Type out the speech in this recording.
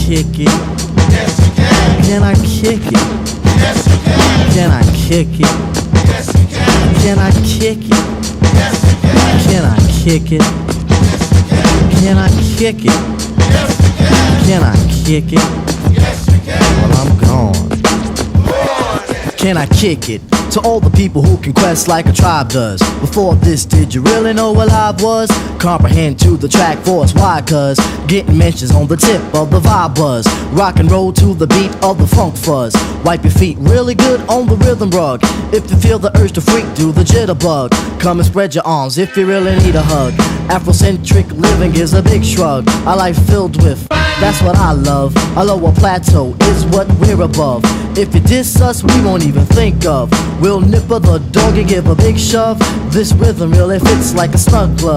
kick it? Yes, you can. Can I kick it? Yes, you can. Can I kick it? Yes, you can. Can I kick it? Yes, you can. Can I kick it? Yes, you can. Can I kick it? Yes, you can. Can I kick it? Yes, you can. Well, I'm gone. Can I kick it? To all the people who can quest like a tribe does. Before this, did you really know what live was? Comprehend to the track force, why? Cause getting mentions on the tip of the vibe buzz. Rock and roll to the beat of the funk fuzz. Wipe your feet really good on the rhythm rug. If you feel the urge to freak, do the jitterbug. Come and spread your arms if you really need a hug. Afrocentric living is a big shrug. A life filled with, that's what I love. A lower plateau is what we're above. If you diss us, we won't even think of. We'll nip of the dog and give a big shove. This rhythm really fits like a snug glove.